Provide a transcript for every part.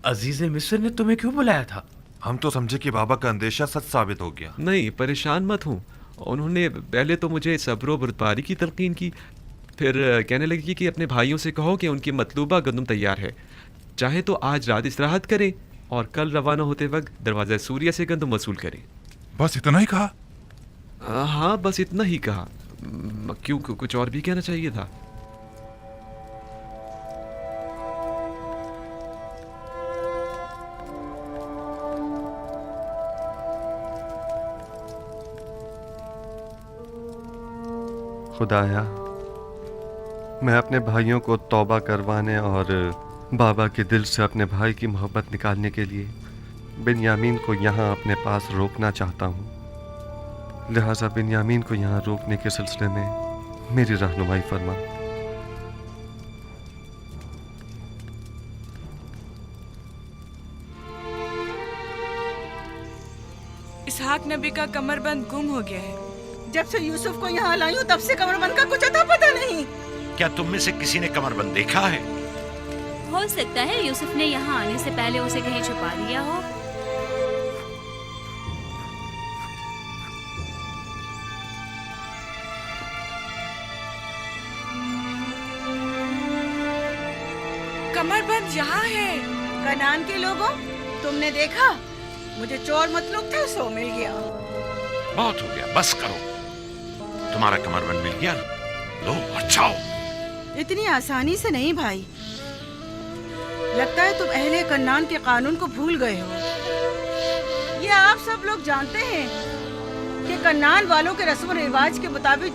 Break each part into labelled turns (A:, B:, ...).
A: अजीज मिस्र ने तुम्हें क्यों बुलाया था?
B: हम तो समझे कि बाबा का अंदेशा सच साबित हो गया।
C: नहीं, परेशान मत हूँ। उन्होंने पहले तो मुझे सब्र व बर्दारी की तलकीन की, फिर कहने लगी कि अपने भाइयों से कहो कि उनकी मतलूबा गंदम तैयार है, चाहे तो आज रात इस्तिराहत करें और कल रवाना होते वक्त दरवाज़ा सूर्य से गंदम वसूल करें।
D: बस इतना ही कहा?
C: हाँ, बस इतना ही कहा। क्यों, कुछ और भी कहना चाहिए था?
E: खुदाया, मैं अपने भाइयों को तौबा करवाने और बाबा के दिल से अपने भाई की मोहब्बत निकालने के लिए बिन्यामीन को यहाँ अपने पास रोकना चाहता हूँ। लिहाजा बिन्यामीन को यहाँ रोकने के सिलसिले में मेरी रहनुमाई फरमा।
F: इसहाक नबी का कमरबंद गुम हो गया है।
G: जब से यूसुफ को यहाँ लाई हूँ तब से कमरबंद का कुछ अता पता नहीं।
H: क्या तुम में से किसी ने कमरबंद देखा है?
I: हो सकता है यूसुफ ने यहाँ आने से पहले उसे कहीं छुपा दिया हो।
F: कमरबंद यहाँ है।
G: कनान के लोगों, तुमने देखा? मुझे चोर मतलूब था, सो मिल गया।
H: बहुत हो गया, बस करो। तुम्हारा कमरबंद मिल गया, लो बचाओ।
G: इतनी आसानी से नहीं भाई। लगता है तुम अहले कन्नान के कानून को भूल गए हो। ये आप सब लोग जानते हैं कि कन्नान वालों के रस्म रिवाज के मुताबिक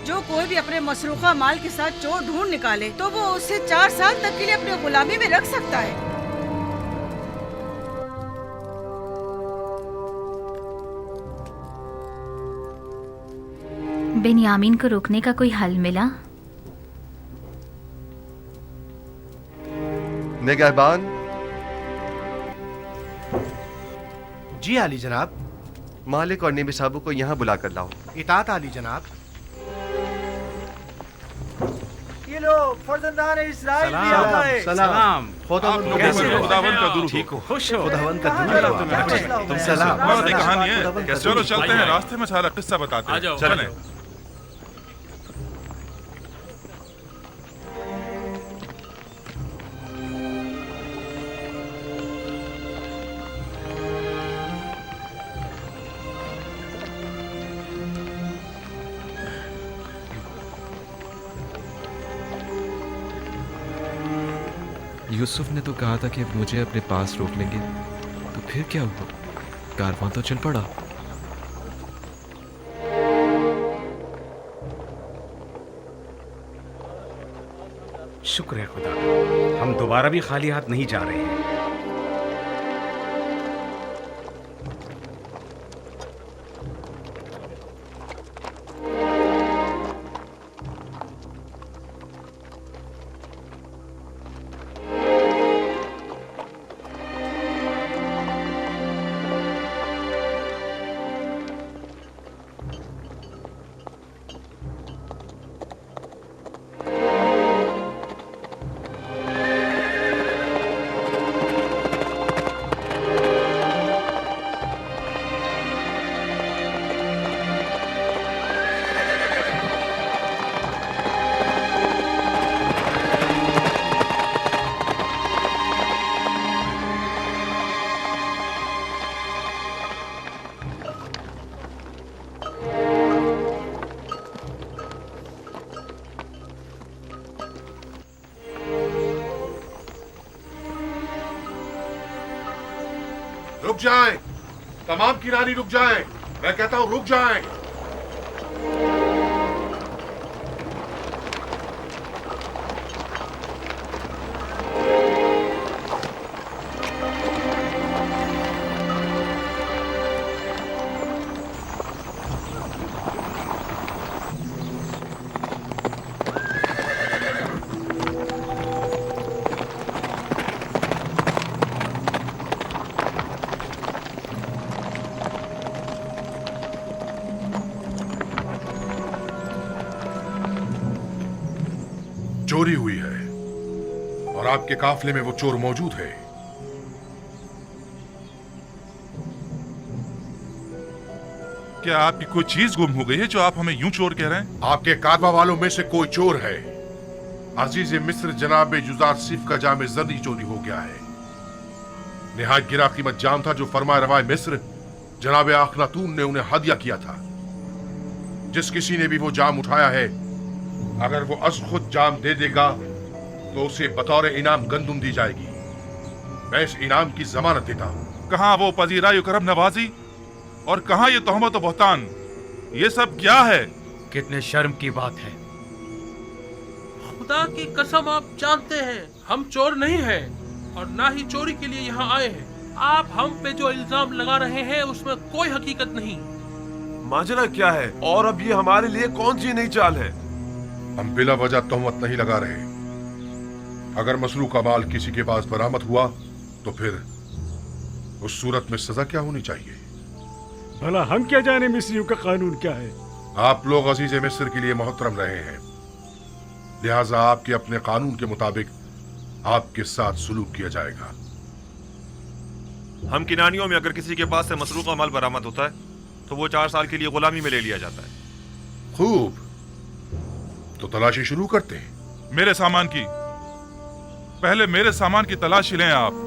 G: जो कोई भी अपने मसरूखा माल के साथ चोर ढूंढ निकाले तो वो उसे 4 साल तक के लिए अपने गुलामी में रख सकता है।
I: बिन्यामीन को रोकने का कोई हल मिला?
E: निगहबान।
J: जी आली जनाब।
E: मालिक और नेमी साहब को यहाँ बुला कर लाओ।
J: इताअत आली जनाब।
K: ये लो, फर्जंदान इस्राइल भी आ गए।
A: सलाम।
D: कैसे हो? खुदावंद का दुरूद।
A: ठीक हो? खुश हो?
J: खुदावंद का दुरूद।
D: तुम सलाम। बहुत ही कहानी है। चलो चलते हैं, रास्ते में सारा किस्सा बताते हैं। चलें।
C: यूसुफ ने तो कहा था कि मुझे अपने पास रोक लेंगे, तो फिर क्या हुआ? कारवां तो चल पड़ा।
A: शुक्र है खुदा, हम दोबारा भी खाली हाथ नहीं जा रहे हैं।
D: रुक जाएं, तमाम किरानी रुक जाएं। मैं कहता हूं रुक जाएं। चोरी हुई है और आपके काफले में वो चोर मौजूद है। क्या आपकी कोई चीज गुम हो गई है जो आप हमें यूं चोर कह रहे हैं?
L: आपके कारवा वालों में से कोई चोर है। अजीज मिस्र जनाब जुजार सिफ का जाम जर्दी चोरी हो गया है। निहायत गिरा कीमत जाम था जो फरमाए रवाए मिस्र जनाब अखनातून ने उन्हें हदिया किया था। जिस किसी ने भी वो जाम उठाया है, अगर वो अज खुद जाम दे देगा तो उसे बतौर इनाम गंदुम दी जाएगी। मैं इस इनाम की जमानत देता हूँ।
D: कहाँ वो पजीराई करम नवाजी और कहाँ ये तोहमत बहतान? ये सब क्या है?
A: कितने शर्म की बात है।
K: खुदा की कसम आप जानते हैं हम चोर नहीं हैं और ना ही चोरी के लिए यहाँ आए हैं। आप हम पे जो इल्जाम लगा रहे हैं उसमें कोई हकीकत नहीं।
B: माजरा क्या है और अब ये हमारे लिए कौन सी नई चाल है?
L: हम बिला वजह तोहमत नहीं लगा रहे। अगर मसरूक का माल किसी के पास बरामद हुआ तो फिर उस सूरत में सजा क्या होनी चाहिए?
M: भला हम क्या जाने मिस्रियों का कानून क्या है?
L: आप लोग अजीज मिस्र के लिए मोहतरम रहे हैं, लिहाजा आपके अपने कानून के मुताबिक आपके साथ सुलूक किया जाएगा।
B: हम किनानियों में अगर किसी के पास से मसरूक का माल बरामद होता है तो वो 4 साल के लिए गुलामी में ले लिया जाता है।
L: खूब, तो तलाशी शुरू करते हैं।
D: मेरे सामान की पहले मेरे सामान की तलाशी लें आप।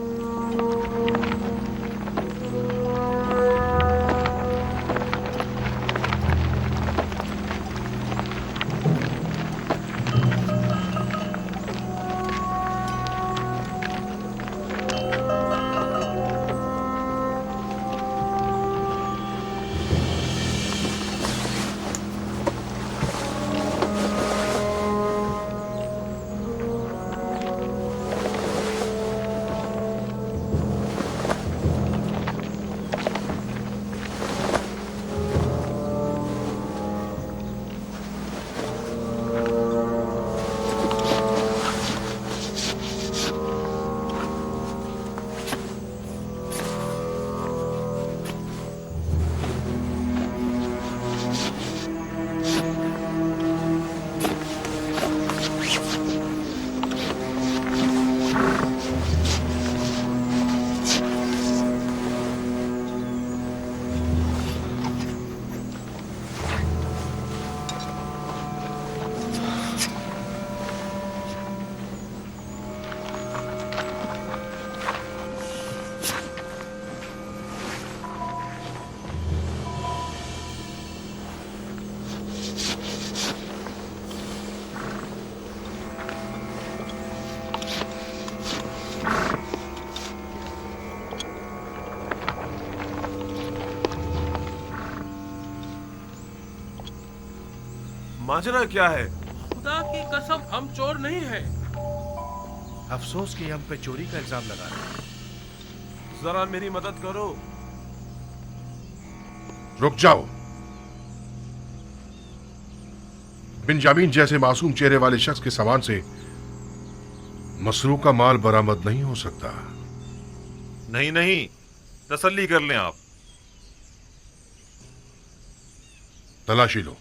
B: माजरा क्या है?
K: खुदा की कसम हम चोर नहीं हैं।
J: अफसोस कि हम पे चोरी का इल्जाम लगा रहे हैं।
B: जरा मेरी मदद करो।
L: रुक जाओ। बिंजामिन जैसे मासूम चेहरे वाले शख्स के सामान से मसरूक का माल बरामद नहीं हो सकता।
B: नहीं नहीं, तसल्ली कर लें आप।
L: तलाशी लो।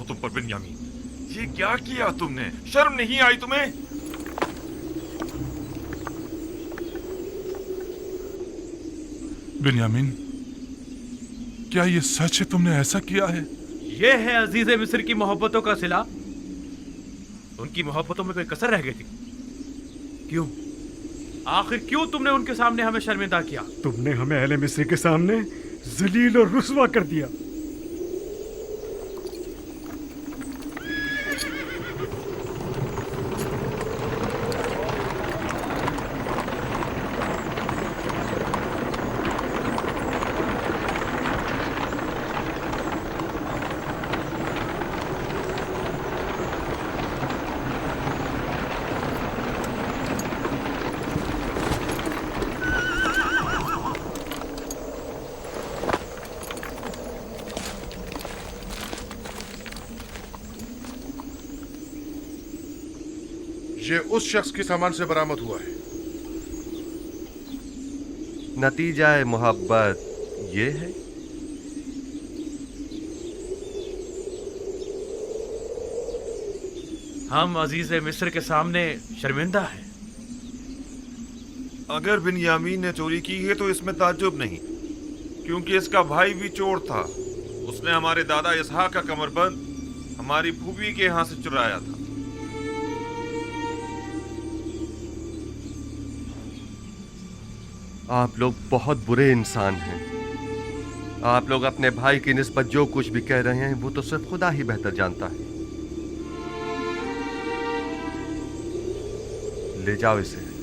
B: हूं तुम पर बिन्यामीन। ये क्या किया तुमने? शर्म नहीं आई तुम्हें?
D: बिन्यामीन, क्या ये सच है तुमने ऐसा किया है?
K: ये है अजीज मिस्र की मोहब्बतों का सिला। उनकी मोहब्बतों में कोई कसर रह गई थी? क्यों? आखिर क्यों तुमने उनके सामने हमें शर्मिंदा किया?
M: तुमने हमें अहले मिस्र के सामने जलील और रुस्वा कर दिया।
L: ये उस शख्स के सामान से बरामद हुआ है।
E: नतीजा मोहब्बत ये है।
K: हम अजीज मिस्र के सामने शर्मिंदा हैं।
B: अगर बिन्यामीन ने चोरी की है तो इसमें ताज्जुब नहीं, क्योंकि इसका भाई भी चोर था। उसने हमारे दादा इसहाक का कमरबंद हमारी फूफी के यहाँ से चुराया था।
E: आप लोग बहुत बुरे इंसान हैं। आप लोग अपने भाई की निस्बत जो कुछ भी कह रहे हैं वो तो सिर्फ खुदा ही बेहतर जानता है। ले जाओ इसे।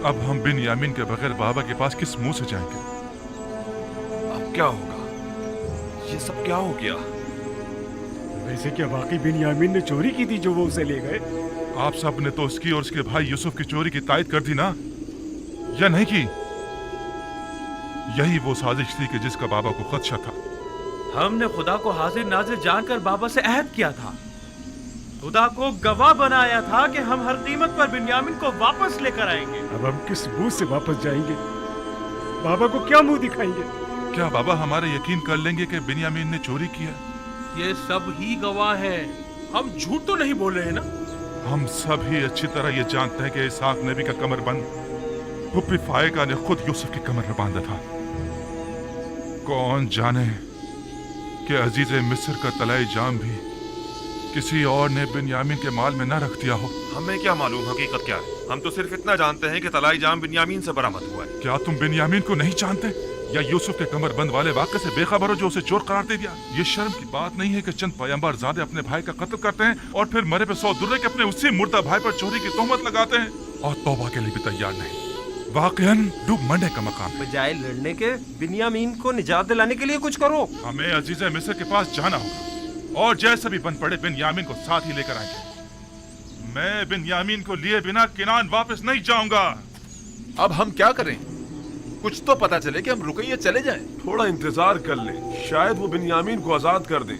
D: अब हम बिन्यामीन के बगैर बाबा के पास किस मुंह से जाएंगे?
B: अब क्या होगा? ये सब क्या हो गया?
M: वैसे क्या वाकई बिन्यामीन ने चोरी की थी जो वो उसे ले गए?
D: आप सब ने तो उसकी और उसके भाई यूसुफ की चोरी की तायद कर दी ना, या नहीं की? यही वो साजिश थी कि जिसका बाबा को खदशा था।
K: हमने खुदा को हाजिर नाजिर जानकर बाबा से अहद किया था, खुदा को गवाह बनाया था कि हम हर कीमत पर बिन्यामीन को वापस लेकर आएंगे।
M: अब हम किस मुंह से वापस जाएंगे? बाबा को क्या मुंह दिखाएंगे?
D: क्या बाबा हमारे यकीन कर लेंगे कि बिन्यामीन ने चोरी किया?
K: ये सब ही गवाह हैं। हम झूठ तो नहीं बोल रहे हैं ना?
D: हम सब ही अच्छी तरह ये जानते हैं कि इसहाक नबी का कमरबंद फुप्पी फायका ने खुद यूसुफ की कमर में बांधा था। कौन जाने कि अजीज मिस्र का तलाई जाम भी किसी और ने बिन्यामीन के माल में न रख दिया हो।
B: हमें क्या मालूम हकीकत क्या है? हम तो सिर्फ इतना जानते हैं कि तलाई जाम बिन्यामीन से बरामद हुआ है।
D: क्या तुम बिन्यामीन को नहीं जानते, या यूसुफ के कमरबंद वाले वाक़े से बेखबर हो जो उसे चोर करार दे दिया? ये शर्म की बात नहीं है कि चंद पैगंबर ज़ादे अपने भाई का कत्ल करते हैं और फिर मरे पे 100 दुर्रे के अपने उसी मुर्दा भाई पर चोरी की तोहमत लगाते हैं और तौबा के लिए भी तैयार नहीं। वाकईन डूब मंडे का मकाम।
N: बजाय लड़ने के बिन्यामीन को निजात दिलाने के लिए कुछ करो।
D: हमें अजीज मिस्र के पास जाना होगा और जैसे भी बन पड़े बिन्यामीन को साथ ही लेकर आएंगे। मैं बिन्यामीन को लिए बिना किनान वापस नहीं जाऊंगा।
O: अब हम क्या करें? कुछ तो पता चले कि हम रुके या चले जाएं।
P: थोड़ा इंतजार कर ले, शायद वो बिन्यामीन को आजाद कर दें।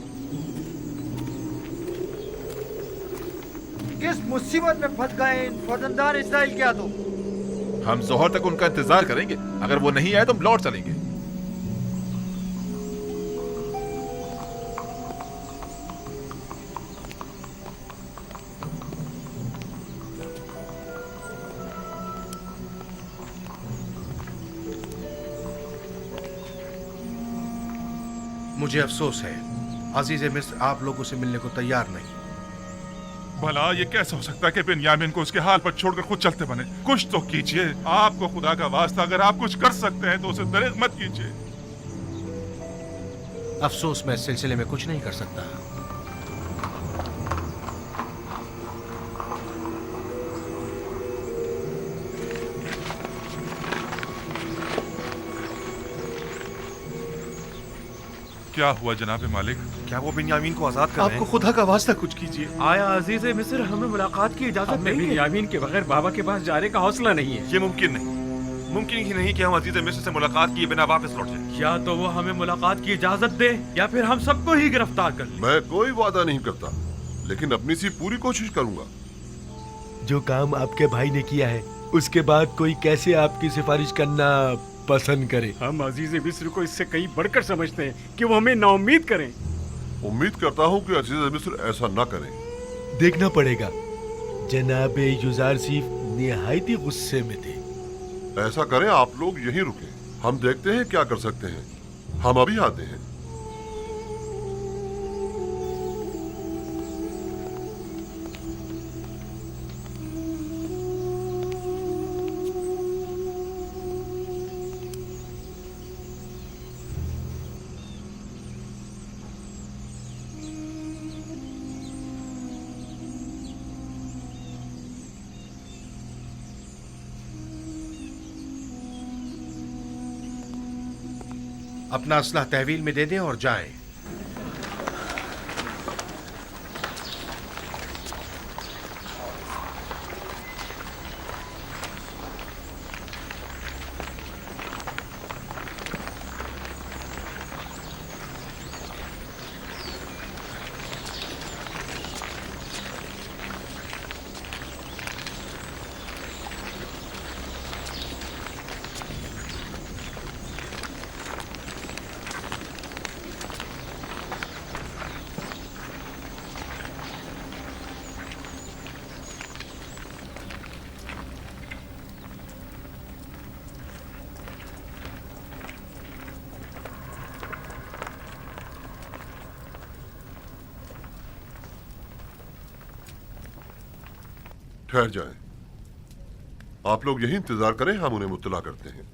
Q: किस मुसीबत में फंस गए इन फौजदार इस्राइल क्या? तो
O: हम जोहर तक उनका इंतजार करेंगे। अगर वो नहीं आए तो हम लौट चलेंगे।
J: मुझे अफसोस है अजीज मिस्र आप लोगों से मिलने को तैयार नहीं।
D: भला ये कैसे हो सकता है कि बिन्यामीन को उसके हाल पर छोड़कर खुद चलते बने? कुछ तो कीजिए, आपको खुदा का वास्ता अगर आप कुछ कर सकते हैं तो उसे दरेग मत कीजिए।
J: अफसोस मैं इस सिलसिले में कुछ नहीं कर सकता।
D: क्या हुआ जनाब मालिक?
B: क्या वो बिन्यामीन को आजाद कर रहे हैं?
J: आपको खुदा का वास्ता कुछ कीजिए।
K: आया अजीज मिस्र हमें मुलाकात की इजाजत
A: हमें
K: देंगे?
A: बिन्यामीन के बगैर बाबा के पास जाने का हौसला नहीं है।
B: ये मुमकिन नहीं, मुमकिन ही नहीं कि हम अजीज मिस्र से मुलाकात किए बिना वापस लौट जाएं।
K: या तो वो हमें मुलाकात की इजाजत दे या फिर हम सबको ही गिरफ्तार कर ले।
L: मैं कोई वादा नहीं करता, लेकिन अपनी सी पूरी कोशिश करूंगा।
R: जो काम आपके भाई ने किया है उसके बाद कोई कैसे आपकी सिफारिश करना पसंद करे?
M: हम अजीज मिस्र को इससे कहीं बढ़कर समझते हैं कि वो हमें नाउम्मीद करें।
L: उम्मीद करता हूँ कि अजीज मिस्र ऐसा न करें।
R: देखना पड़ेगा। जनाब युजारसीफ निहायती गुस्से में थे।
L: ऐसा करें, आप लोग यहीं रुकें, हम देखते हैं क्या कर सकते हैं। हम अभी आते हैं।
J: अपना असला तहवील में दे दें और जाएं। ठहर जाएं। आप लोग यही इंतजार करें, हम उन्हें मुत्तला करते हैं।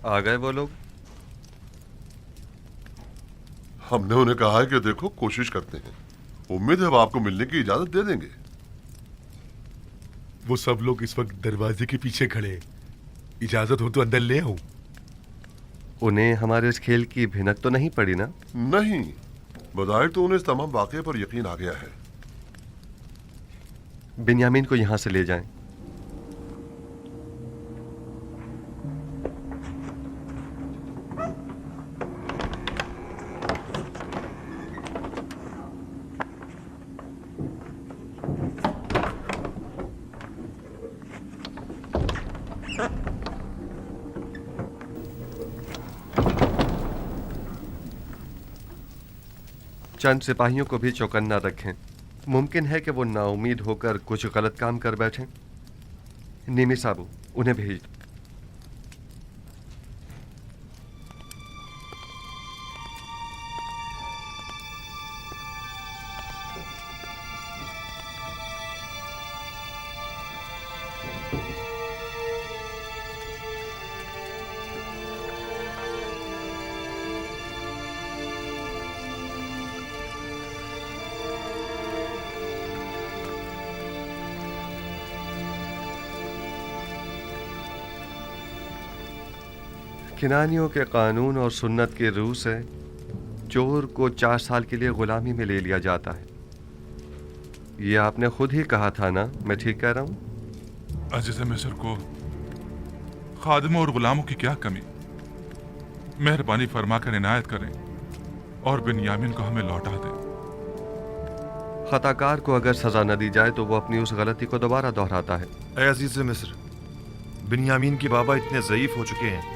E: आ गए वो लोग?
L: हमने उन्हें कहा है कि देखो, कोशिश करते हैं। उम्मीद है वो आपको मिलने की इजाजत दे देंगे।
R: वो सब लोग इस वक्त दरवाजे के पीछे खड़े हैं। इजाजत हो तो अंदर ले आऊं।
E: उन्हें हमारे इस खेल की भिनक तो नहीं पड़ी ना?
L: नहीं, बज़ाहिर तो उन्हें इस तमाम वाक़े पर यकीन आ गया है।
E: बिन्यामीन को यहाँ से ले जाएं। चंद सिपाहियों को भी चौकन्ना रखें। मुमकिन है कि वो नाउमीद होकर कुछ गलत काम कर बैठें। नीमी साबू, उन्हें भेज दो। किनानियों के कानून और सुन्नत के रूह से चोर को 4 साल के लिए गुलामी में ले लिया जाता है। ये आपने खुद ही कहा था ना? मैं ठीक कह रहा हूँ?
D: अजीज मिस्र को खादिमों और गुलामों की क्या कमी? मेहरबानी फरमा कर इनायत करें और बिन्यामीन को हमें लौटा दें।
E: खताकार को अगर सजा न दी जाए तो वो अपनी उस गलती को दोबारा दोहराता है।
B: ऐ अजीज मिस्र, बिन्यामीन के बाबा इतने ज़ईफ हो चुके हैं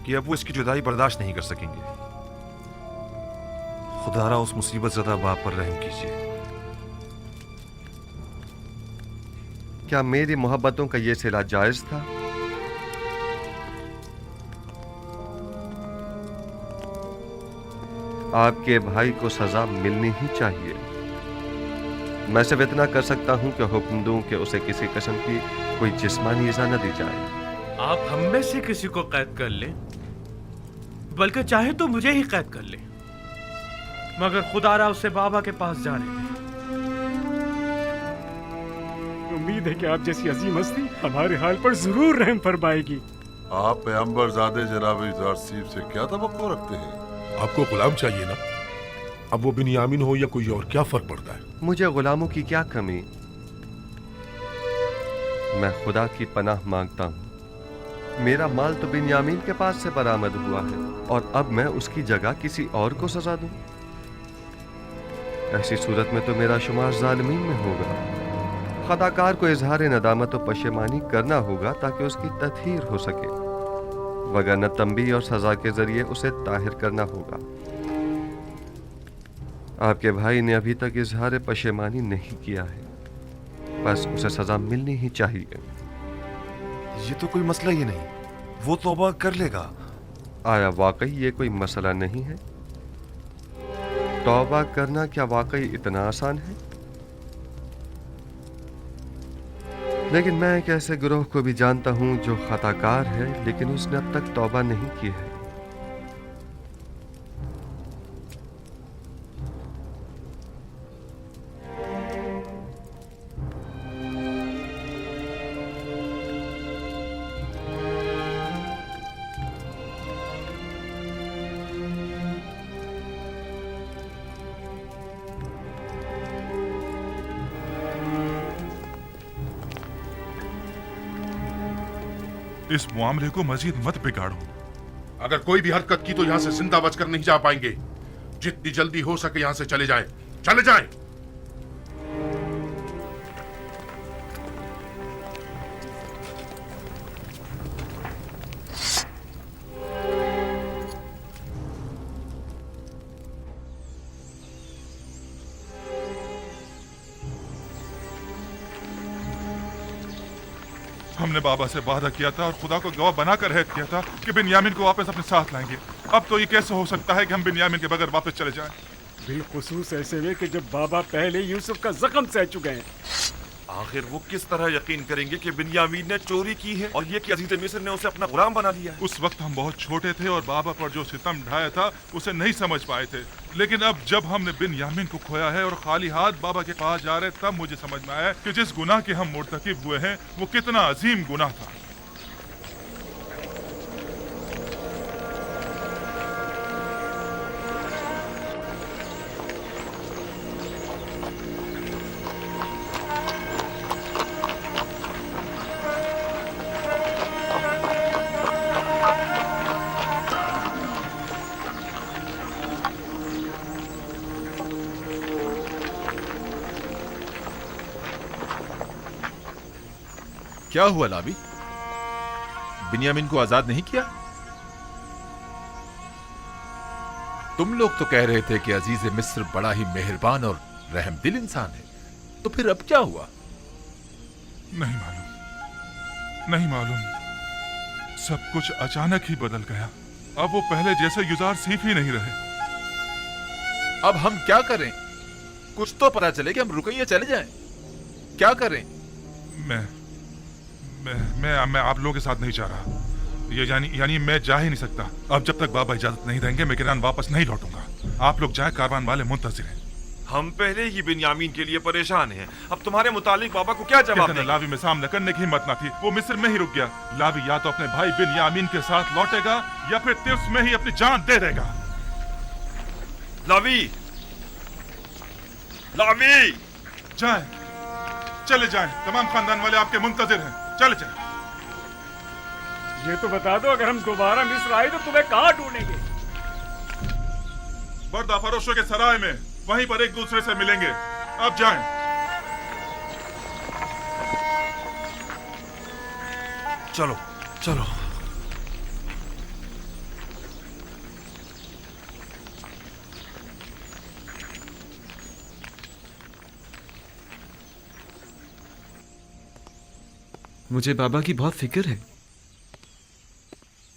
B: कि अब वो इसकी जुदाई बर्दाश्त नहीं कर सकेंगे। खुदारा उस मुसीबत ज़दा बाप पर रहम कीजिए।
E: क्या मेरी मोहब्बतों का ये सिला जायज था? आपके भाई को सजा मिलनी ही चाहिए। मैं सिर्फ इतना कर सकता हूं कि हुक्म दूं कि उसे किसी किस्म की कोई जिस्मानी इजा न दी जाए।
K: आप हम में से किसी को कैद कर लें, बल्कि चाहे तो मुझे ही कैद कर ले, मगर खुदारा उसे बाबा के पास जाने दे।
M: उम्मीद है कि आप जैसी अजीम हस्ती हमारे हाल पर जरूर रहम फरमाएगी।
J: आप पैगंबर ज़ादे जनाब यूसुफ से क्या तवक्को रखते हैं?
L: आपको गुलाम चाहिए ना? अब वो बिन्यामीन हो या कोई और, क्या फर्क पड़ता है?
E: मुझे गुलामों की क्या कमी? मैं खुदा की पनाह मांगता हूँ। मेरा माल तो बिन्यामीन के पास से बरामद हुआ है और अब मैं उसकी जगह किसी और को सजा दूं? ऐसी सूरत में तो मेरा शुमार जालिमीन में होगा। खताकार को इजहार नदामत और पशेमानी करना होगा ताकि उसकी तत्हीर हो सके, वगरना तंबी और सजा के जरिए उसे ताहिर करना होगा। आपके भाई ने अभी तक इजहार पशेमानी नहीं किया है, बस उसे सजा मिलनी ही चाहिए।
B: ये तो कोई मसला ही नहीं, वो तौबा कर लेगा।
E: आया वाकई ये कोई मसला नहीं है? तौबा करना क्या वाकई इतना आसान है? लेकिन मैं एक ऐसे गिरोह को भी जानता हूं जो खताकार है लेकिन उसने अब तक तौबा नहीं की है।
D: इस मामले को मजीद मत बिगाड़ो।
L: अगर कोई भी हरकत की तो यहाँ से जिंदा बचकर नहीं जा पाएंगे। जितनी जल्दी हो सके यहाँ से चले जाएं, चले जाएं।
D: हमने बाबा से वादा किया था और खुदा को गवाह बनाकर अहद किया था कि बिन्यामीन को वापस अपने साथ लाएंगे। अब तो ये कैसे हो सकता है कि हम बिन्यामीन के बगैर वापस चले जाएं?
M: बिलखुसूस ऐसे में कि जब बाबा पहले यूसुफ का जख्म सह चुके हैं।
B: आखिर वो किस तरह यकीन करेंगे कि बिन्यामीन ने चोरी की है और ये कि अजीज मिस्र ने उसे अपना गुलाम बना लिया है?
D: उस वक्त हम बहुत छोटे थे और बाबा पर जो सितम ढाया था उसे नहीं समझ पाए थे, लेकिन अब जब हमने बिन्यामीन को खोया है और खाली हाथ बाबा के पास जा रहे, तब मुझे समझ में आया कि जिस गुनाह के हम मुर्तकिब हुए हैं वो कितना अजीम गुनाह था।
O: क्या हुआ लावी? बिन्यामीन को आजाद नहीं किया? तुम लोग तो कह रहे थे कि अजीज मिस्र बड़ा ही मेहरबान और रहमदिल इंसान है, तो फिर अब क्या हुआ?
D: नहीं मालूम। सब कुछ अचानक ही बदल गया। अब वो पहले जैसे यूसुफ ही नहीं रहे।
O: अब हम क्या करें? कुछ तो पता चले कि हम रुकें या चले जाएं। क्या करें?
D: मैं आप लोगों के साथ नहीं जा रहा। ये यानी मैं जा ही नहीं सकता। अब जब तक बाबा इजाजत नहीं देंगे मैं किरान वापस नहीं लौटूंगा। आप लोग जाए, कारवान वाले मुंतजिर हैं।
B: हम पहले ही बिन्यामीन के लिए परेशान हैं। अब तुम्हारे मुतालिक बाबा को क्या जवाब देंगे?
D: लावी में सामना करने की हिम्मत ना थी, वो मिस्र में ही रुक गया। लावी या तो अपने भाई बिन्यामीन के साथ लौटेगा या फिर तिर्स में ही अपनी जान दे देगा।
B: लावी
D: जाए, चले जाएं। तमाम खानदान वाले आपके मुंतजिर हैं। चले जाएं।
M: ये तो बता दो, अगर हम दोबारा मिस्र आए तो तुम्हें कहाँ ढूंढेंगे?
D: बर्दा फरोशों के सराय में, वहीं पर एक दूसरे से मिलेंगे। अब जाएं।
B: चलो।
C: मुझे बाबा की बहुत फिक्र है।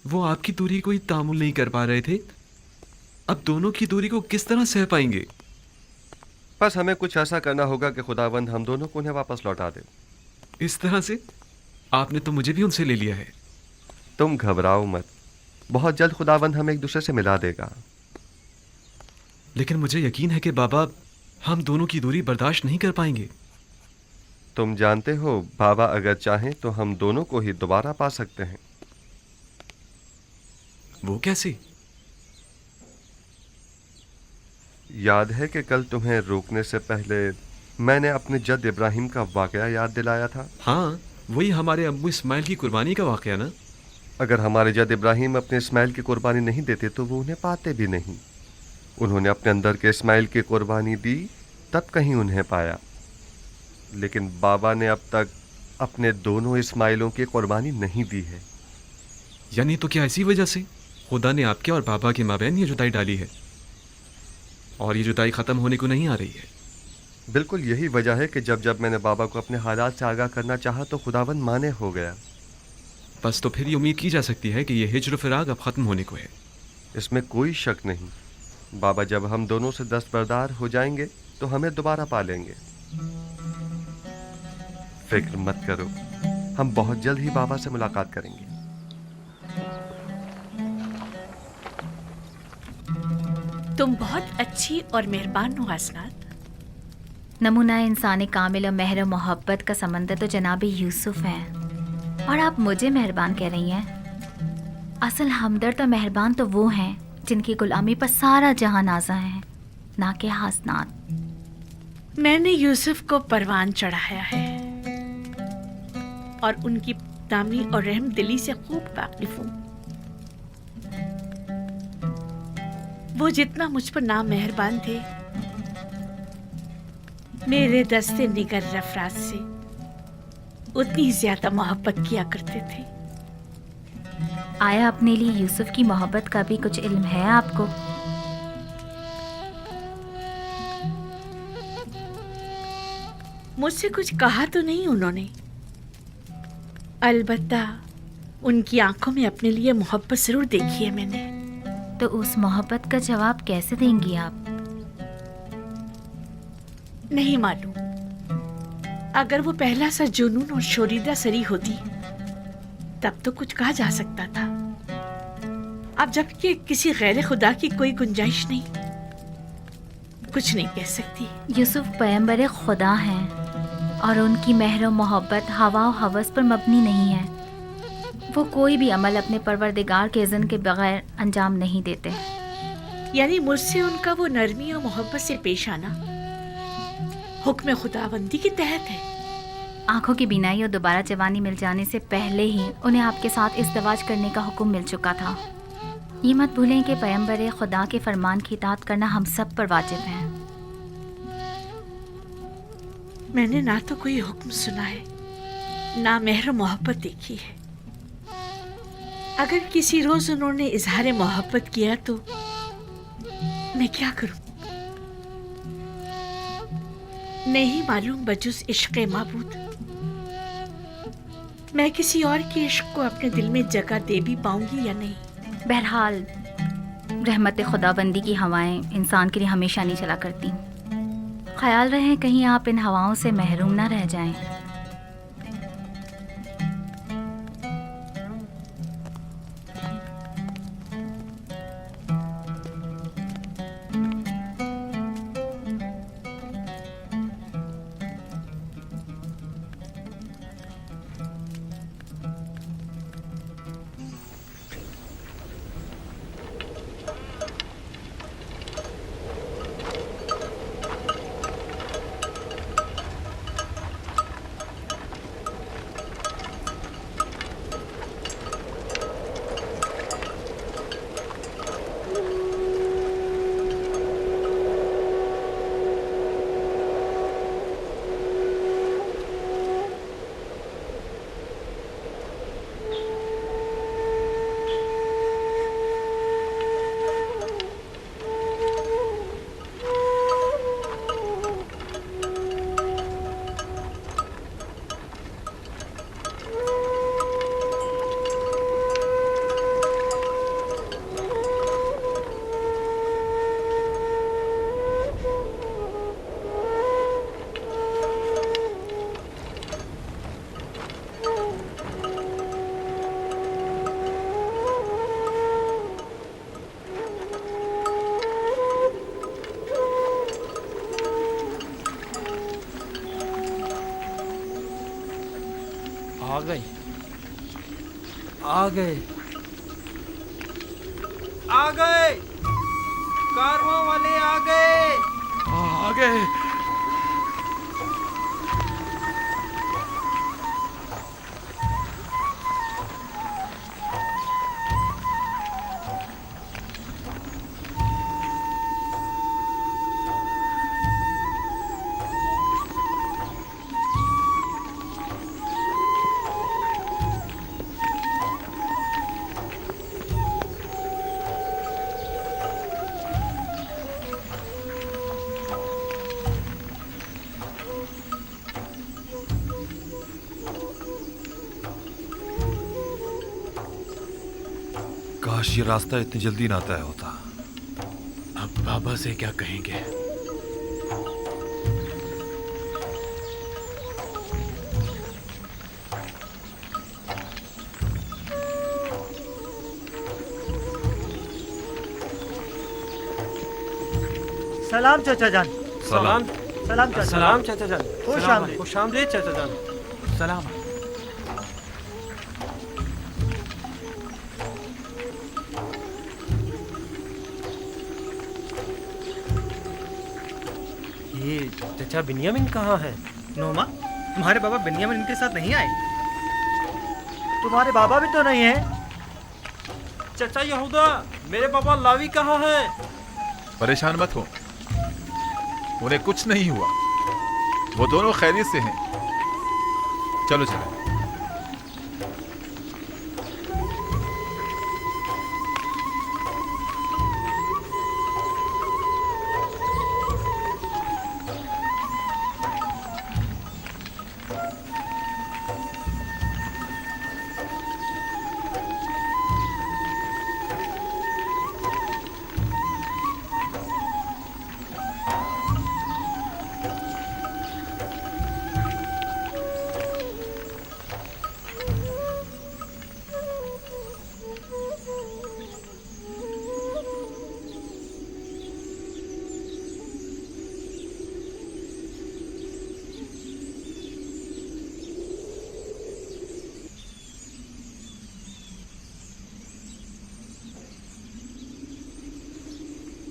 C: वो आपकी दूरी को ही तामुल नहीं कर पा रहे थे, अब दोनों की दूरी को किस तरह सह पाएंगे?
E: बस हमें कुछ ऐसा करना होगा कि खुदावंद हम दोनों को उन्हें वापस लौटा दे।
C: इस तरह से? आपने तो मुझे भी उनसे ले लिया है।
E: तुम घबराओ मत, बहुत जल्द खुदावंद हमें एक दूसरे से मिला देगा।
C: लेकिन मुझे यकीन है कि बाबा हम दोनों की दूरी बर्दाश्त नहीं कर पाएंगे।
E: तुम जानते हो, बाबा अगर चाहें तो हम दोनों को ही दोबारा पा सकते हैं।
C: वो कैसे?
E: याद है कि कल तुम्हें रोकने से पहले मैंने अपने जद इब्राहिम का वाकया याद दिलाया था?
C: हाँ, वही हमारे अम्मू इस्माइल की कुर्बानी का वाकया ना?
E: अगर हमारे जद इब्राहिम अपने इस्माइल की कुर्बानी नहीं देते तो वो उन्हें पाते भी नहीं। उन्होंने अपने अंदर के इस्माइल की कुर्बानी दी, तब कहीं उन्हें पाया। लेकिन बाबा ने अब तक अपने दोनों इस्माइलों की कुर्बानी नहीं दी है।
C: यानी तो क्या इसी वजह से खुदा ने आपके और बाबा के माबैन ये जुदाई डाली है, और ये जुदाई ख़त्म होने को नहीं आ रही है?
E: बिल्कुल यही वजह है कि जब जब मैंने बाबा को अपने हालात से आगाह करना चाहा तो खुदावंद माने हो गया।
C: बस तो फिर ये उम्मीद की जा सकती है कि ये हिज्र फिराक अब ख़त्म होने को है।
E: इसमें कोई शक नहीं। बाबा जब हम दोनों से दस्तबरदार हो जाएंगे तो हमें दोबारा पा लेंगे। फिक्र मत करो, हम बहुत जल्द ही बाबा से मुलाकात करेंगे।
S: तुम बहुत अच्छी और मेहरबान हो हसनात।
T: नमूना इंसान कामिल और मेहर मोहब्बत का समंदर तो जनाब यूसुफ है, और आप मुझे मेहरबान कह रही हैं। असल हमदर्द और मेहरबान तो वो हैं जिनकी गुलामी पर सारा जहां नाज़ा है, ना कि हसनात।
S: मैंने यूसुफ को परवान चढ़ाया है और उनकी दामी और रहम दिली से खूब वाकिफ हूँ। वो जितना मुझ पर ना मेहरबान थे, मेरे दस्ते निगर अफराद से उतनी ज्यादा मोहब्बत किया करते थे।
T: आया अपने लिए यूसुफ की मोहब्बत का भी कुछ इल्म है आपको?
S: मुझसे कुछ कहा तो नहीं उन्होंने, अलबत्ता उनकी आंखों में अपने लिए मोहब्बत जरूर देखी है मैंने।
T: तो उस मोहब्बत का जवाब कैसे देंगी आप?
S: नहीं मालूम। अगर वो पहला सा जुनून और शोरीदा सरी होती तब तो कुछ कहा जा सकता था। अब जबकि किसी गैर खुदा की कोई गुंजाइश नहीं, कुछ नहीं कह सकती।
T: यूसुफ पैगंबर खुदा हैं और उनकी मेहर और मोहब्बत हवा और हवस पर मबनी नहीं है। वो कोई भी अमल अपने परवरदिगार के इज़्न के बगैर अंजाम नहीं देते।
S: यानी मुझसे उनका वो नरमी और मोहब्बत से पेश आना हुक्म खुदाबंदी के तहत है।
T: आंखों की बीनाई और दोबारा जवानी मिल जाने से पहले ही उन्हें आपके साथ इज़्दिवाज करने का हुक्म मिल चुका था। ये मत भूलें कि पैगंबर खुदा के फरमान की इताअत करना हम सब पर वाजिब है।
S: मैंने ना तो कोई हुक्म सुना है, ना मेहर मोहब्बत देखी है। अगर किसी रोज उन्होंने इजहार मोहब्बत किया तो मैं क्या करूं? नहीं मालूम बजुस इश्क़ माबूद मैं किसी और के इश्क को अपने दिल में जगह दे भी पाऊंगी या नहीं।
T: बहरहाल रहमत खुदाबंदी की हवाएं इंसान के लिए हमेशा नहीं चला करती। ख्याल रहे कहीं आप इन हवाओं से महरूम ना रह जाएं।
N: आ गए आ गए आ गए, कारवां वाले आ गए
O: आ गए।
B: काश ये रास्ता इतनी जल्दी ना तय होता।
K: अब बाबा से क्या कहेंगे?
Q: सलाम चाचा जान।
K: सलाम।
Q: सलाम चाचा।
K: सलाम
Q: चाचा जान। खुश आमदीद चाचा जान।
K: सलाम।
N: ये चाचा बिन्यामिन कहाँ है?
Q: नोमा, तुम्हारे बाबा बिन्यामिन इनके साथ नहीं आए? तुम्हारे बाबा भी तो नहीं है।
N: चाचा यहूदा, मेरे पापा लावी कहाँ है?
O: परेशान मत हो, उन्हें कुछ नहीं हुआ, वो दोनों खैरियत से हैं। चलो चलो।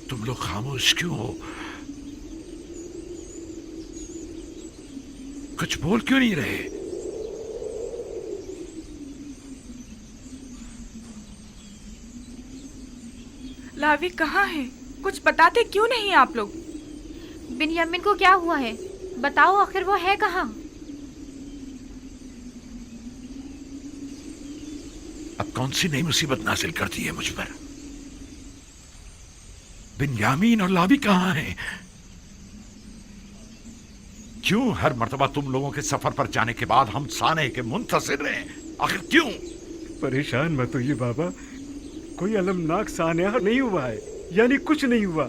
H: तुम लोग खामोश क्यों हो? कुछ बोल क्यों नहीं रहे?
F: लावी कहाँ है? कुछ बताते क्यों नहीं आप लोग?
T: बिन्यामिन को क्या हुआ है? बताओ, आखिर वो है कहाँ?
H: अब कौन सी नई मुसीबत नाजिल कर दी है मुझ पर? बिन्यामीन और लावी कहाँ हैं? क्यों हर मर्तबा तुम लोगों के सफर पर जाने के बाद हम साने के मुंतज़िर रहे? आखिर क्यों?
M: परेशान मत होइए बाबा, कोई अलमनाक सान्या नहीं हुआ है, यानी कुछ नहीं हुआ।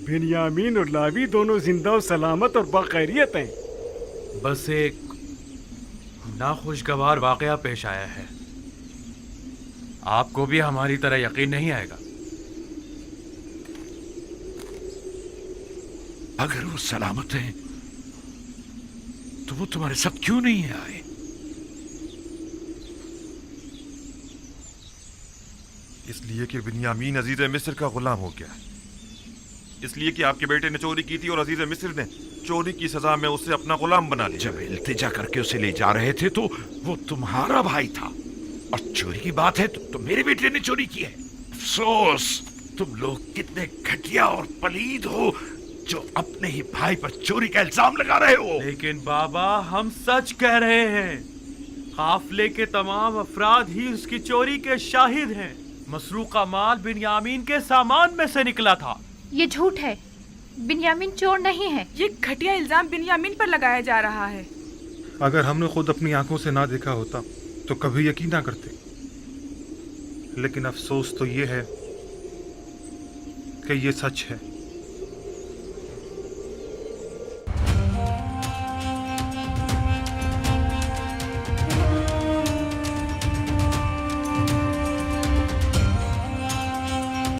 M: बिन्यामीन और लावी दोनों जिंदा और सलामत और बाखैरियत हैं।
K: बस एक नाखुशगवार वाकया पेश आया है। आपको भी हमारी तरह यकीन नहीं आएगा।
H: अगर वो सलामत हैं तो वो तुम्हारे साथ क्यों नहीं आए?
B: इसलिए कि बिन्यामीन अजीज मिस्र का गुलाम हो गया। इसलिए कि आपके बेटे ने चोरी की थी और अजीज मिस्र ने चोरी की सजा में उसे अपना गुलाम बना लिया।
H: जब इल्तिजा करके उसे ले जा रहे थे तो वो तुम्हारा भाई था, और चोरी की बात है तो मेरे बेटे ने चोरी की है। अफसोस, तुम लोग कितने घटिया और पलीद हो जो अपने ही भाई पर चोरी का इल्जाम लगा रहे हो।
K: लेकिन बाबा, हम सच कह रहे हैं। काफिले के तमाम अफराद ही उसकी चोरी के शाहिद हैं। मसरूका माल बिन्यामीन के सामान में से निकला था।
T: ये झूठ है, बिन्यामीन चोर नहीं है।
F: ये घटिया इल्जाम बिन्यामीन पर लगाया जा रहा है।
U: अगर हमने खुद अपनी आंखों से ना देखा होता तो कभी यकीन ना करते। लेकिन अफसोस तो ये है कि ये सच है।